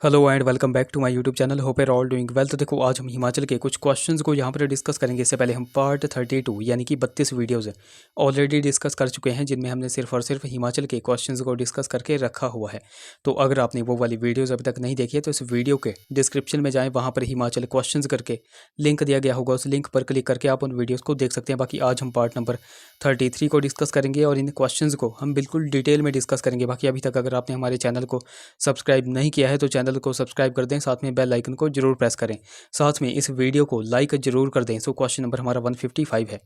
Hello and welcome back to my YouTube channel. Hope are all doing well. तो देखो आज हम हिमाचल के कुछ क्वेश्चंस को यहाँ पर डिस्कस करेंगे। इससे पहले हम पार्ट 32 यानी कि 32 वीडियोज़ ऑलरेडी डिस्कस कर चुके हैं, जिनमें हमने सिर्फ और सिर्फ हिमाचल के क्वेश्चंस को डिस्कस करके रखा हुआ है। तो अगर आपने वो वाली वीडियोज़ अभी तक नहीं देखी है तो इस वीडियो के डिस्क्रिप्शन में जाएँ, वहाँ पर हिमाचल क्वेश्चन करके लिंक दिया गया होगा। उस लिंक पर क्लिक करके आप उन वीडियोज़ को देख सकते हैं। बाकी आज हम पार्ट नंबर 33 को डिस्कस करेंगे और इन क्वेश्चंस को हम बिल्कुल डिटेल में डिस्कस करेंगे। बाकी अभी तक अगर आपने हमारे चैनल को सब्सक्राइब नहीं किया है तो चैनल को सब्सक्राइब कर दें, साथ में बेल आइकन को जरूर प्रेस करें, साथ में इस वीडियो को लाइक जरूर कर दें। सो क्वेश्चन नंबर हमारा 155 है।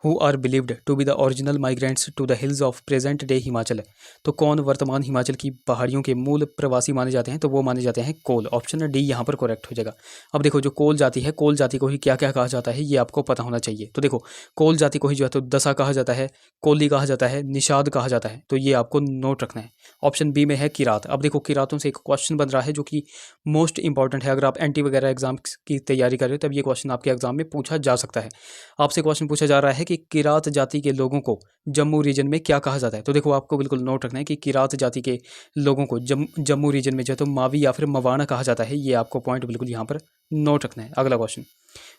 Who are believed to be the original migrants to the hills of present day Himachal. तो कौन वर्तमान हिमाचल की पहाड़ियों के मूल प्रवासी माने जाते हैं? तो वो माने जाते हैं कोल। ऑप्शन डी यहाँ पर करेक्ट हो जाएगा। अब देखो जो कोल जाति है, कोल जाति को ही क्या क्या कहा जाता है ये आपको पता होना चाहिए। तो देखो कोल जाति को ही जो है तो दसा कहा जाता है, कोली कहा जाता है, निषाद कहा जाता है। तो ये आपको नोट रखना है। ऑप्शन बी में है किरात। अब देखो किरातों से एक क्वेश्चन बन रहा है जो कि मोस्ट इंपॉर्टेंट है। अगर आप एनटी वगैरह एग्जाम की तैयारी कर रहे हो तब ये क्वेश्चन आपके एग्जाम में पूछा जा सकता है। आपसे क्वेश्चन पूछा जा रहा है कि किरात जाति के लोगों को जम्मू रीजन में क्या कहा जाता है। तो देखो आपको बिल्कुल नोट रखना है कि किरात जाति के लोगों को जम्मू रीजन में जो है तो मावी या फिर मवाना कहा जाता है। ये आपको पॉइंट बिल्कुल यहाँ पर नोट रखना है। अगला question,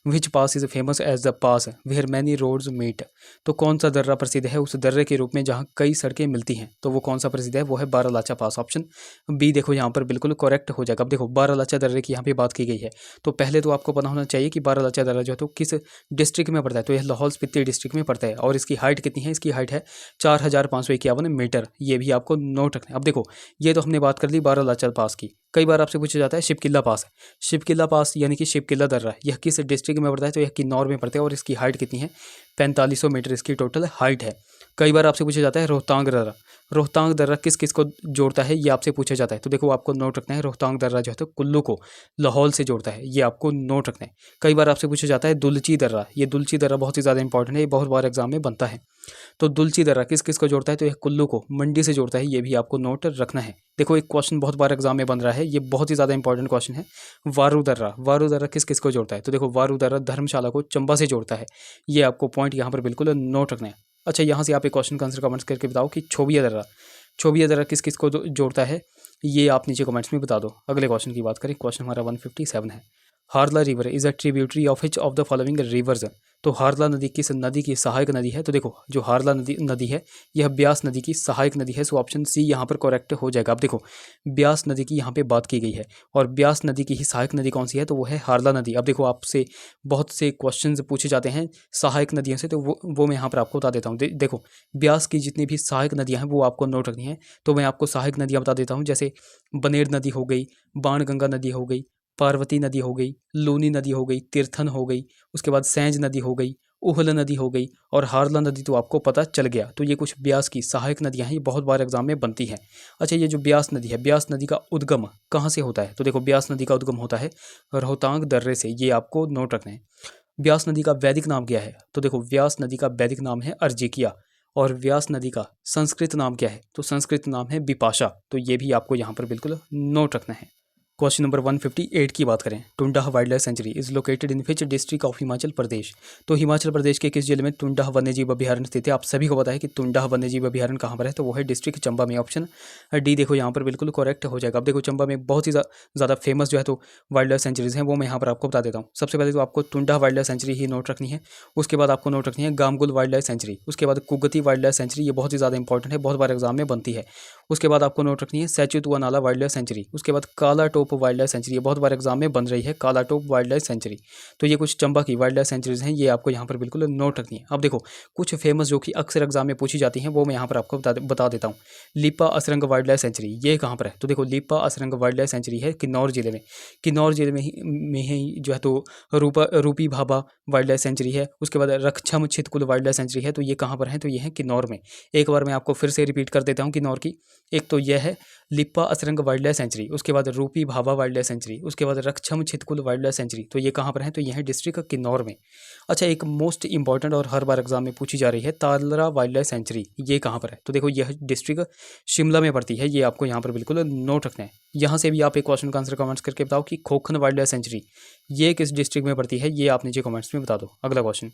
which pass is famous as the pass where many roads meet. तो कौन सा दर्रा प्रसिद्ध है उस दर्रे के रूप में जहाँ कई सड़कें मिलती हैं? तो वो कौन सा प्रसिद्ध है? वो है बारालाचा पास। ऑप्शन बी देखो यहाँ पर बिल्कुल करेक्ट हो जाएगा। अब देखो बारालाचा दर्रे की यहाँ पे बात की गई है, तो पहले तो आपको पता होना चाहिए कि बारालाचा दर्रा जो है तो किस डिस्ट्रिक्ट में पड़ता है। तो यह लाहौल स्पीति डिस्ट्रिक्ट में पड़ता है और इसकी हाइट कितनी है? इसकी हाइट है 4551 मीटर। ये भी आपको नोट रखना है। अब देखो ये तो हमने बात कर ली बारालाचा पास की। कई बार आपसे पूछा जाता है शिवकिला पास। शिवकिला पास यानी कि शिवकिला दर्रा, यह किस डिस्ट्रिक्ट में पड़ता है? तो यह किन्नौर में पड़ता है और इसकी हाइट कितनी है? 4500 मीटर इसकी टोटल हाइट है। कई बार आपसे पूछा जाता है रोहतांग दर्रा। रोहतांग दर्रा किस किस को जोड़ता है ये आपसे पूछा जाता है। तो देखो आपको नोट रखना है रोहतांग दर्रा जो है तो कुल्लू को लाहौल से जोड़ता है। ये आपको नोट रखना है। कई बार आपसे पूछा जाता है दुलची दर्रा। ये दुलची दर्रा बहुत ही ज़्यादा इंपॉर्टेंट है, ये बहुत बार एग्जाम में बनता है। तो दुलची दर्रा किस किस को जोड़ता है? तो यह कुल्लू को मंडी से जोड़ता है। ये भी आपको नोट रखना है। देखो एक क्वेश्चन बहुत बार एग्जाम में बन रहा है, ये बहुत ही ज़्यादा इंपॉर्टेंट क्वेश्चन है। वारू दर्रा किस किस को जोड़ता है? तो देखो वारू दर्रा धर्मशाला को चंबा से जोड़ता है। ये आपको पॉइंट यहाँ पर बिल्कुल नोट रखना है। अच्छा यहाँ से आप एक क्वेश्चन का आंसर कमेंट्स करके बताओ कि छोबिया दर्रा किस किस को जोड़ता है? ये आप नीचे कमेंट्स में बता दो। अगले क्वेश्चन की बात करें, क्वेश्चन हमारा 157 है। हारला river is a tributary of which of the following rivers. तो हारला नदी किस नदी की सहायक नदी है? तो देखो जो हारला नदी है यह ब्यास नदी की सहायक नदी है। सो ऑप्शन सी यहाँ पर करेक्ट हो जाएगा। अब देखो ब्यास नदी की यहाँ पे बात की गई है और ब्यास नदी की ही सहायक नदी कौन सी है? तो वो है हारला नदी। अब देखो आपसे बहुत से क्वेश्चंस पूछे जाते हैं सहायक नदियों से, तो वो मैं यहाँ पर आपको बता देता हूँ। देखो ब्यास की जितनी भी सहायक नदियाँ हैं वो आपको नोट रखनी है। तो मैं आपको सहायक नदियाँ बता देता हूँ, जैसे बनेर नदी हो गई, बाणगंगा नदी हो गई, पार्वती नदी हो गई, लूनी नदी हो गई, तीर्थन हो गई, उसके बाद सैंज नदी हो गई, उहल नदी हो गई और हारला नदी तो आपको पता चल गया। तो ये कुछ ब्यास की सहायक नदियां हैं, ये बहुत बार एग्जाम में बनती हैं। अच्छा ये जो ब्यास नदी है, ब्यास नदी का उद्गम कहाँ से होता है? तो देखो ब्यास नदी का उद्गम होता है रोहतांग दर्रे से। ये आपको नोट रखना है। ब्यास नदी का वैदिक नाम क्या है? तो देखो व्यास नदी का वैदिक नाम है अर्जिकिया और व्यास नदी का संस्कृत नाम क्या है? तो संस्कृत नाम है बिपाशा। तो ये भी आपको यहाँ पर बिल्कुल नोट रखना है। क्वेश्चन नंबर 158 की बात करें, Tundah wildlife sanctuary is located in which district of Himachal Pradesh. तो हिमाचल प्रदेश के किस जिले में टुंडाह वन्यजीव अभ्यारण्य स्थित है? आप सभी को पता है कि टुंडाह वन्यजीव अभ्यारण्य कहाँ पर है? तो वो है डिस्ट्रिक्ट चंबा में। ऑप्शन डी देखो यहाँ पर बिल्कुल करेक्ट हो जाएगा। अब देखो चंबा में बहुत ही ज़्यादा फेमस जो है तो वाइल्ड लाइफ सेंचुरीज हैं, वो मैं यहाँ पर आपको बता देता हूँ। सबसे पहले तो आपको टुंडाह वाइल्ड लाइफ सेंचुरी ही नोट रखनी है। उसके बाद आपको नोट रखनी है गामगुल वाइल्ड लाइफ सेंचुरी। उसके बाद कुगती वाइल्ड लाइफ सेंचुरी, ये बहुत ही ज़्यादा इंपॉर्टेंट है, बहुत बार एग्जाम में बनती है। उसके बाद आपको नोट रखनी है सैचुतुआ वाइल्ड लाइफ सेंचुरी। उसके बाद काला टोप वाइल्ड लाइफ सेंचुरी, बहुत बार एग्जाम में बन रही है काला टोप वाइल्ड लाइफ सेंचुरी। तो ये कुछ चंबा की वाइल्ड लाइफ सेंचुरीज हैं, ये आपको यहाँ पर बिल्कुल नोट रखनी है। अब देखो कुछ फेमस जो कि अक्सर एग्जाम में पूछी जाती हैं वो मैं यहाँ पर आपको बता देता हूँ। लिपा असरंग वाइल्ड लाइफ सेंचुरी ये कहाँ पर है? तो देखो लिपा असरंग वाइल्ड लाइफ सेंचुरी है किन्नौर जिले में। किन्नौर जिले में ही जो है तो रूपी भाभा वाइल्ड लाइफ सेंचुरी है। उसके बाद Raksham Chitkul wild life sanctuary है। तो ये कहाँ पर है? तो ये है किन्नौर में। एक बार मैं आपको फिर से रिपीट कर देता हूँ किन्नौर की। एक तो यह है लिप्पा असरंग वाइल्ड लाइफ सेंचुरी, उसके बाद रूपी भाभा वाइल्ड लाइफ सेंचुरी, उसके बाद Raksham Chitkul wild life sanctuary. तो ये कहाँ पर है? तो ये है डिस्ट्रिक्ट किन्नौर में। अच्छा एक मोस्ट इंपॉर्टेंट और हर बार एग्जाम में पूछी जा रही है तालरा वाइल्ड लाइफ सेंचुरी, ये कहाँ पर है? तो देखो यह डिस्ट्रिक्ट शिमला में पड़ती है। ये आपको यहाँ पर बिल्कुल नोट रखना है। यहाँ से भी आप एक क्वेश्चन का आंसर कमेंट्स करके बताओ कि खोखन वाइल्ड लाइफ सेंचुरी ये किस डिस्ट्रिक्ट में पड़ती है? ये आप नीचे कमेंट्स में बता दो। अगला question,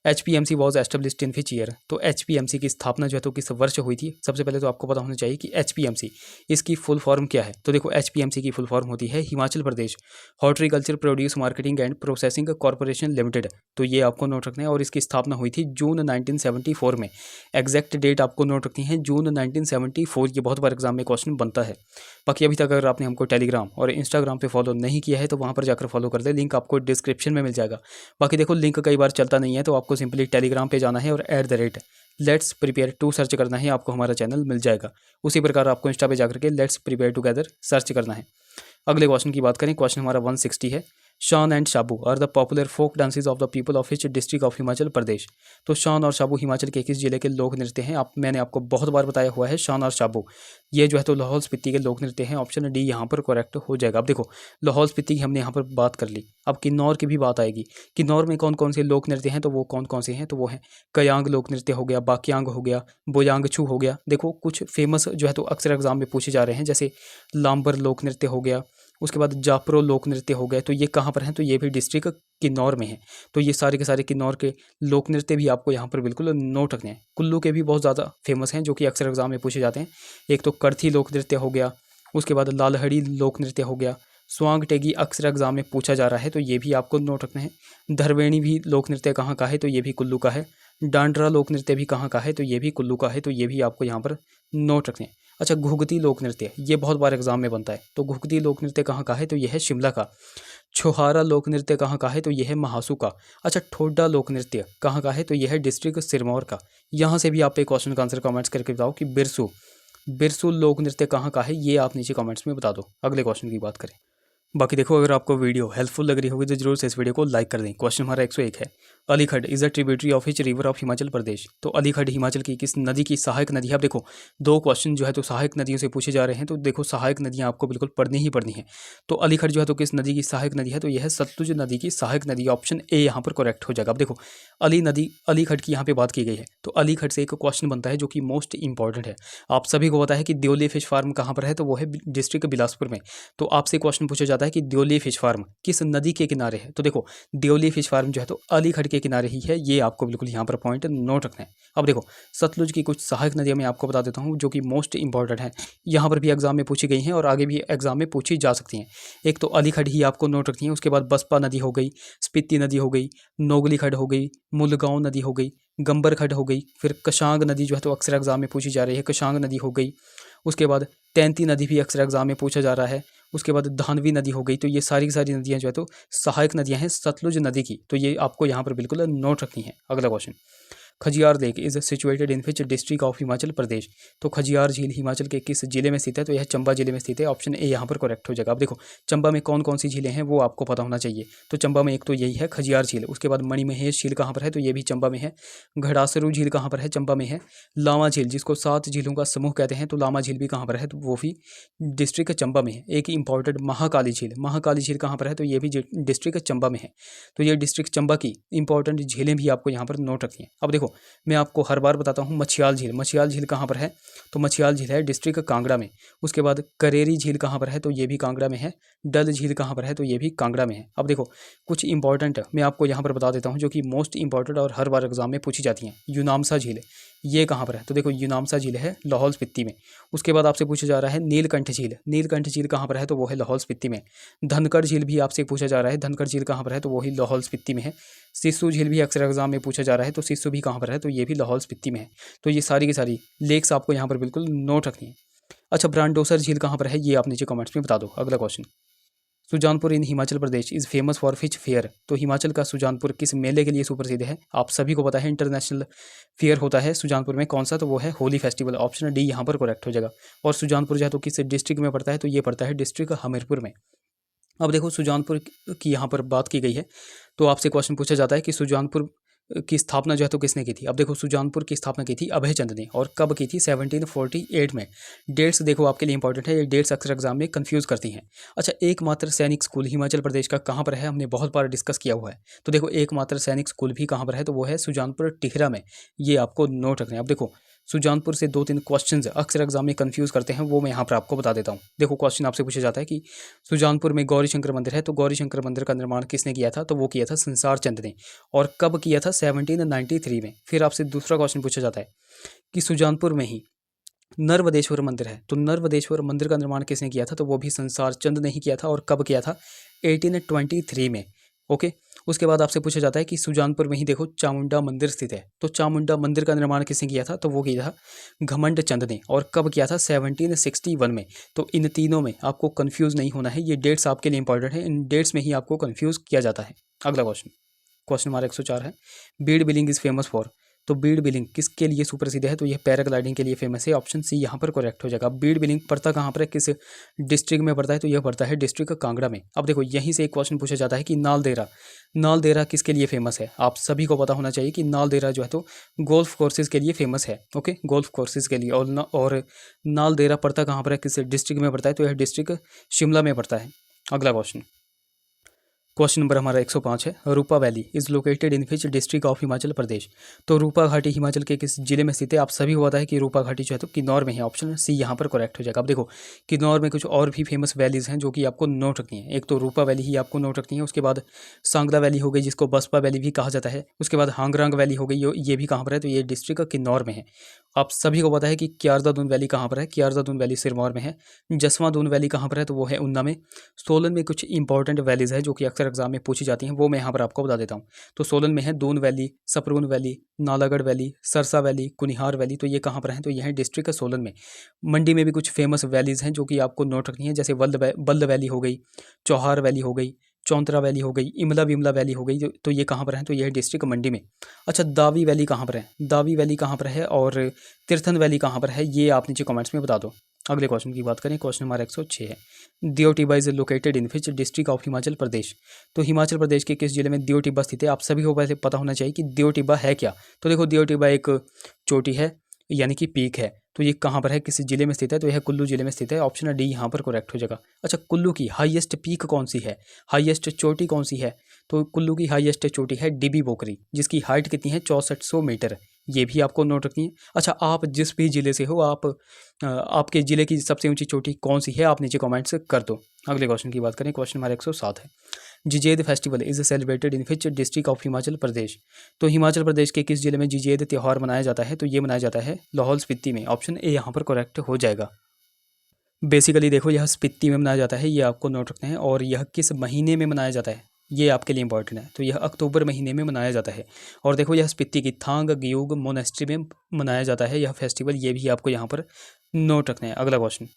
HPMC was established in which year. तो HPMC की स्थापना जो है तो किस वर्ष हुई थी। सबसे पहले तो आपको पता होना चाहिए कि HPMC इसकी फुल फॉर्म क्या है। तो देखो HPMC की फुल फॉर्म होती है Himachal Pradesh horticulture produce marketing and processing corporation limited. तो ये आपको नोट रखना है और इसकी स्थापना हुई थी जून 1974 में। एग्जैक्ट डेट आपको नोट रखनी है जून 1974। ये बहुत बार एग्जाम में क्वेश्चन बनता है। बाकी अभी तक अगर आपने हमको टेलीग्राम और इंस्टाग्राम पे फॉलो नहीं किया है तो वहाँ पर जाकर फॉलो कर दे, लिंक आपको डिस्क्रिप्शन में मिल जाएगा। बाकी देखो लिंक कई बार चलता नहीं है तो आपको सिंपली टेलीग्राम पे जाना है और @लेट्स प्रिपेयर टू सर्च करना है, आपको हमारा चैनल मिल जाएगा। उसी प्रकार आपको इंस्टा पे जाकर के लेट्स प्रिपेयर टुगेदर सर्च करना है। अगले क्वेश्चन की बात करें, क्वेश्चन हमारा 160 है। Shan and Shabu are the popular folk dances of the people of which district of Himachal Pradesh. तो शान और शाबू हिमाचल के किस जिले के लोक नृत्य हैं। मैंने आपको बहुत बार बताया हुआ है शान और शाबू ये जो है तो लाहौल स्पीति के लोक नृत्य हैं। ऑप्शन डी यहाँ पर करेक्ट हो जाएगा। अब देखो लाहौल स्पीति की हमने यहाँ पर बात कर ली, अब किन्नौर की भी बात आएगी। किन्नौर में कौन कौन से लोक नृत्य हैं, तो वो कौन कौन से हैं, तो वो हैं कयांग लोक नृत्य हो गया, बाक्यांग हो गया, बोयांगछू हो गया। देखो कुछ फेमस जो है तो अक्सर एग्जाम में पूछे जा रहे हैं, जैसे लांबर लोक नृत्य हो गया, उसके बाद जापरो लोक नृत्य हो गए। तो ये कहाँ पर हैं, तो ये भी डिस्ट्रिक्ट किन्नौर में है। तो ये सारे के सारे किन्नौर के लोक नृत्य भी आपको यहाँ पर बिल्कुल नोट रखने हैं। कुल्लू के भी बहुत ज़्यादा फेमस हैं जो कि अक्सर एग्जाम में पूछे जाते हैं। एक तो करथी लोक नृत्य हो गया, उसके बाद लालहड़ी लोक नृत्य हो गया, स्वांग टेगी अक्सर एग्जाम में पूछा जा रहा है तो ये भी आपको नोट रखना है। धरवेणी भी लोक नृत्य कहाँ का है, तो ये भी कुल्लू का है। डांडरा लोक नृत्य भी कहाँ का है, तो ये भी कुल्लू का है। तो ये भी आपको यहाँ पर नोट रखने हैं। अच्छा, घुघती लोक नृत्य ये बहुत बार एग्जाम में बनता है। तो घुघती लोक नृत्य कहाँ का है, तो यह है शिमला का। छोहारा लोक नृत्य कहाँ का है, तो यह है महासू का। अच्छा, ठोडा लोक नृत्य कहाँ का है, तो यह है डिस्ट्रिक्ट सिरमौर का। यहाँ से भी आप एक क्वेश्चन का आंसर कमेंट्स करके बताओ कि बिरसू लोक नृत्य कहाँ का है, ये आप नीचे कमेंट्स में बता दो। अगले क्वेश्चन की बात करें। बाकी देखो अगर आपको वीडियो हेल्पफुल लग रही होगी तो जरूर से इस वीडियो को लाइक कर दें। क्वेश्चन हमारा 101 है। Alikhad is a tributary of which river of Himachal Pradesh. तो अलीखड़ हिमाचल की किस नदी की सहायक नदी है। अब देखो दो क्वेश्चन जो है तो सहायक नदियों से पूछे जा रहे हैं, तो देखो सहायक नदियाँ आपको बिल्कुल पढ़नी ही पढ़नी है। तो अलीखड़ जो है तो किस नदी की सहायक नदी है, तो यह है सतलुज नदी की सहायक नदी। ऑप्शन ए यहाँ पर करेक्ट हो जाएगा। अब देखो अली नदी अलीखड़ की यहाँ पे बात की गई है, तो अलीखड़ से एक क्वेश्चन बनता है जो कि मोस्ट इंपॉर्टेंट है। आप सभी को पता है कि द्योली फिश फार्म कहाँ पर है, तो वो है डिस्ट्रिक्ट बिलासपुर में। तो आपसे क्वेश्चन पूछा जाता है कि द्योली फिश फार्म किस नदी के किनारे है, तो देखो द्योली फिश फार्म जो है तो अलीखड़ के किनारे ही है। ये आपको बिल्कुल यहाँ पर पॉइंट नोट रखना है। अब देखो सतलुज की कुछ सहायक नदियाँ मैं आपको बता देता हूँ जो कि मोस्ट इंपॉर्टेंट है, यहाँ पर भी एग्जाम में पूछी गई हैं और आगे भी एग्जाम में पूछी जा सकती हैं। एक तो अलीखड़ ही आपको नोट रखनी है, उसके बाद बसपा नदी हो गई, स्पीति नदी हो गई, नोगली खड्ड हो गई, मुलगांव नदी हो गई, गंबर खड्ड हो गई, फिर कशांग नदी जो है तो अक्सर एग्जाम में पूछी जा रही है, कशांग नदी हो गई। उसके बाद तैंती नदी भी अक्सर एग्जाम में पूछा जा रहा है। उसके बाद धानवी नदी हो गई। तो ये सारी की सारी नदियाँ जो है तो सहायक नदियाँ हैं सतलुज नदी की, तो ये आपको यहाँ पर बिल्कुल नोट रखनी है। अगला question, Khajjiar lake is situated in which district of Himachal Pradesh. तो खजियार झील हिमाचल के किस जिले में स्थित है, तो यह चंबा जिले में स्थित है। ऑप्शन ए यहाँ पर करेक्ट हो जाएगा। अब देखो चंबा में कौन कौन सी झीलें हैं वो आपको पता होना चाहिए। तो चंबा में एक तो यही है खजियार झील, उसके बाद मणिमहेश झील कहाँ पर है, तो ये भी चंबा में है। घड़ासरू झील कहाँ पर है, चंबा में है। लामा झील जिसको 7 झीलों का समूह कहते हैं, तो लामा झील भी कहाँ पर है, तो वो भी डिस्ट्रिक्ट चंबा में है। एक इंपॉर्टेंट महाकाली झील कहाँ पर है, तो ये भी डिस्ट्रिक्ट चंबा में है। तो ये डिस्ट्रिक्ट चंबा की इंपॉर्टेंट झीलें भी आपको यहाँ पर नोट रखनी है। अब देखो मैं आपको हर बार बताता हूँ मछियाल झील कहाँ पर है, तो मछियाल झील है डिस्ट्रिक्ट कांगड़ा में। उसके बाद करेरी झील कहाँ पर है, तो ये भी कांगड़ा में है। डल झील कहाँ पर है, तो ये भी कांगड़ा में है। अब देखो कुछ इंपॉर्टेंट मैं आपको यहाँ पर बता देता हूँ जो कि मोस्ट इंपॉर्टेंट और हर बार एग्जाम में पूछी जाती हैं। यूनामसा झील ये कहाँ पर है, तो देखो यूनामसा झील है लाहौल स्पीति में। उसके बाद आपसे पूछा जा रहा है नीलकंठ झील कहाँ पर है, तो वो है लाहौल स्पीति में। धनकड़ झील भी आपसे पूछा जा रहा है, धनकड़ झील कहाँ पर है, तो वही लाहौल स्पीति में है। सिस्सू झील भी अक्सर एग्जाम में पूछा जा रहा है, तो सिस्सू भी कहाँ पर है, तो ये भी लाहौल स्पीति में है। तो ये सारी की सारी लेक्स आपको यहाँ पर बिल्कुल नोट रखनी है। अच्छा, ब्रांडोसर झील कहाँ पर है, ये आप नीचे कमेंट्स में बता दो। अगला question, Sujanpur in Himachal Pradesh is famous for Fitch fair. तो हिमाचल का सुजानपुर किस मेले के लिए सुप्रसिद्ध है, आप सभी को पता है इंटरनेशनल फेयर होता है सुजानपुर में, कौन सा, तो वो है होली फेस्टिवल। ऑप्शन डी यहाँ पर करेक्ट हो जाएगा। और सुजानपुर जो है तो किस डिस्ट्रिक्ट में पड़ता है, तो ये पड़ता है डिस्ट्रिक्ट हमीरपुर में। अब देखो सुजानपुर की यहाँ पर बात की गई है, तो आपसे क्वेश्चन पूछा जाता है कि सुजानपुर की स्थापना जो है तो किसने की थी। अब देखो सुजानपुर की स्थापना की थी अभय चंद ने, और कब की थी, 1748 में। डेट्स देखो आपके लिए इंपॉर्टेंट है, ये डेट्स अक्सर एग्जाम में कंफ्यूज करती हैं। अच्छा, एकमात्र सैनिक स्कूल हिमाचल प्रदेश का कहाँ पर है, हमने बहुत बार डिस्कस किया हुआ है। तो देखो एकमात्र सैनिक स्कूल भी कहाँ पर है, तो वो है सुजानपुर टिहरा में। ये आपको नोट रखना है। अब देखो सुजानपुर से 2-3 क्वेश्चंस अक्सर एग्जाम में कंफ्यूज करते हैं, वो मैं यहाँ पर आपको बता देता हूँ। देखो क्वेश्चन आपसे पूछा जाता है कि सुजानपुर में गौरी शंकर मंदिर है, तो गौरी शंकर मंदिर का निर्माण किसने किया था? तो वो किया था संसार चंद ने। और कब किया था? 1793 में। फिर आपसे दूसरा क्वेश्चन पूछा जाता है कि सुजानपुर में ही नर्मदेश्वर मंदिर है, तो नर्मदेश्वर मंदिर का निर्माण किसने किया था? तो वो भी संसार चंद ने ही किया था। और कब किया था? 1823 में। ओके। उसके बाद आपसे पूछा जाता है कि सुजानपुर में ही देखो चामुंडा मंदिर स्थित है, तो चामुंडा मंदिर का निर्माण किसने किया था? तो वो किया था घमंड चंद ने। और कब किया था? 1761 में। तो इन तीनों में आपको कंफ्यूज नहीं होना है, ये डेट्स आपके लिए इंपॉर्टेंट है, इन डेट्स में ही आपको कंफ्यूज किया जाता है। अगला क्वेश्चन, क्वेश्चन नंबर 104 है, Bir Billing is famous for. तो बीड़ बिलिंग किसके लिए सुप्रसिद्ध है? तो यह पैराग्लाइडिंग के लिए फेमस है। ऑप्शन सी यहाँ पर करेक्ट हो जाएगा। बीड़ बिलिंग पड़ता कहाँ पर है, किस डिस्ट्रिक्ट में पड़ता है? तो यह पड़ता है डिस्ट्रिक्ट कांगड़ा में। अब देखो यहीं से एक क्वेश्चन पूछा जाता है कि नालदेहरा, नालदेहरा किसके लिए फेमस है? आप सभी को पता होना चाहिए कि नालदेहरा जो है तो गोल्फ कोर्सेज के लिए फेमस है। ओके, गोल्फ कोर्सेज के लिए। और नालदेहरा पड़ता कहाँ पर है, किस डिस्ट्रिक्ट में पड़ता है? तो यह डिस्ट्रिक्ट शिमला में पड़ता है। अगला क्वेश्चन, क्वेश्चन नंबर हमारा 105 है, Rupa valley is located in which district of Himachal Pradesh. तो रूपा घाटी हिमाचल के किस जिले में स्थित है? आप सभी को पता है कि रूपा घाटी जो है तो किन्नौर में है। ऑप्शन सी यहाँ पर करेक्ट हो जाएगा। अब देखो किन्नौर में कुछ और भी फेमस वैलीज हैं जो कि आपको नोट रखनी है। एक तो रूपा वैली ही आपको नोट रखनी है, उसके बाद सांगला वैली हो गई जिसको बसपा वैली भी कहा जाता है, उसके बाद हांगरंग वैली हो गई, ये भी कहाँ पर है? तो ये डिस्ट्रिक्ट किन्नौर में है। आप सभी को पता है कि क्यारदा दून वैली कहाँ पर है? क्यारदा दून वैली सिरमौर में है। जसवां दून वैली कहाँ पर है? तो वो है ऊना में। सोलन में कुछ इंपॉर्टेंट वैलीज है जो कि अक्सर एग्जाम में पूछी जाती हैं, वो मैं यहाँ पर आपको बता देता हूँ। तो सोलन में है Doon valley, Saproon valley, Nalagarh valley, Sarsa valley, Kunihar valley, तो ये कहाँ पर है? तो ये है डिस्ट्रिक्ट सोलन में। मंडी में भी कुछ फेमस वैलीज हैं जो कि आपको नोट रखनी है, जैसे बल्द वैली हो गई, चौहार वैली हो गई, चौंतरा वैली हो गई, इमला विमला वैली हो गई, तो ये कहाँ पर है? तो ये है डिस्ट्रिक्ट मंडी में। अच्छा, दावी वैली कहाँ पर है? दावी वैली कहाँ पर है और तीर्थन वैली कहाँ पर है? ये आप नीचे कमेंट्स में बता दो। अगले क्वेश्चन की बात करें, क्वेश्चन नंबर 106 है, Deo Tibba is located in which district of Himachal Pradesh. तो हिमाचल प्रदेश के किस जिले में दियो टिब्बा स्थित है? आप सभी को पहले पता होना चाहिए कि दियो टिब्बा है क्या। तो देखो दियो टिब्बा एक चोटी है, यानी कि पीक है। तो ये कहाँ पर है, किस जिले में स्थित है? तो यह कुल्लू जिले में स्थित है। ऑप्शन डी यहाँ पर करेक्ट हो जाएगा। अच्छा, कुल्लू की हाईएस्ट पीक कौन सी है, हाईएस्ट चोटी कौन सी है? तो कुल्लू की हाईएस्ट चोटी है डिबी बोकरी, जिसकी हाइट कितनी है? 6400 मीटर। ये भी आपको नोट रखनी है। अच्छा, आप जिस भी जिले से हो, आपके जिले की सबसे ऊंची चोटी कौन सी है? आप नीचे कमेंट्स कर दो। अगले क्वेश्चन की बात करें, क्वेश्चन नंबर 107 है, जिजेद festival is celebrated in which district of Himachal Pradesh. तो हिमाचल प्रदेश के किस जिले में जिजेद त्यौहार मनाया जाता है? तो ये मनाया जाता है लाहौल स्पीति में। ऑप्शन ए यहाँ पर करेक्ट हो जाएगा। बेसिकली देखो यह स्पीति में मनाया जाता है, ये आपको नोट रखना है। और यह किस महीने में मनाया जाता है, ये आपके लिए इंपॉर्टेंट है। तो यह अक्टूबर महीने में मनाया जाता है। और देखो यह स्पीति की थांग ग्यूग मोनेस्ट्री में मनाया जाता है यह फेस्टिवल, ये भी आपको यहाँ पर नोट रखना है। अगला question,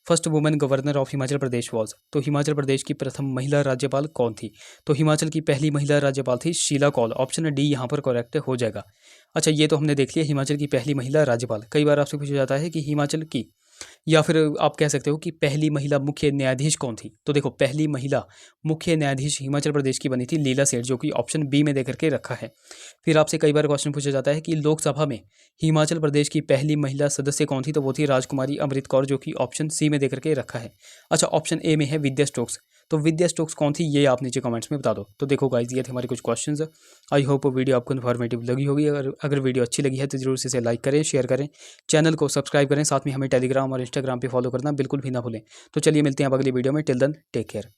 first women governor of Himachal Pradesh was. तो हिमाचल प्रदेश की प्रथम महिला राज्यपाल कौन थी? तो हिमाचल की पहली महिला राज्यपाल थी शीला कौल। ऑप्शन डी यहाँ पर करेक्ट हो जाएगा। अच्छा, ये तो हमने देख लिया हिमाचल की पहली महिला राज्यपाल। कई बार आपसे पूछा जाता है कि हिमाचल की, या फिर आप कह सकते हो कि पहली महिला मुख्य न्यायाधीश कौन थी? तो देखो पहली महिला मुख्य न्यायाधीश हिमाचल प्रदेश की बनी थी लीला सेठ, जो कि ऑप्शन बी में दे करके रखा है। फिर आपसे कई बार क्वेश्चन पूछा जाता है कि लोकसभा में हिमाचल प्रदेश की पहली महिला सदस्य कौन थी? तो वो थी राजकुमारी अमृत कौर, जो कि ऑप्शन सी में दे करके रखा है। अच्छा, ऑप्शन ए में है विद्या स्टोक्स। तो विद्या स्टोक्स कौन थी, ये आप नीचे कमेंट्स में बता दो। तो देखो गाइस, ये थे हमारे कुछ क्वेश्चंस। आई होप वीडियो आपको इन्फॉर्मेटिव लगी होगी। अगर वीडियो अच्छी लगी है तो जरूर से इसे लाइक करें, शेयर करें, चैनल को सब्सक्राइब करें, साथ में हमें टेलीग्राम और इंस्टाग्राम पे फॉलो करना बिल्कुल भी ना भूलें। तो चलिए मिलते हैं अब अगली वीडियो में। Till then take care.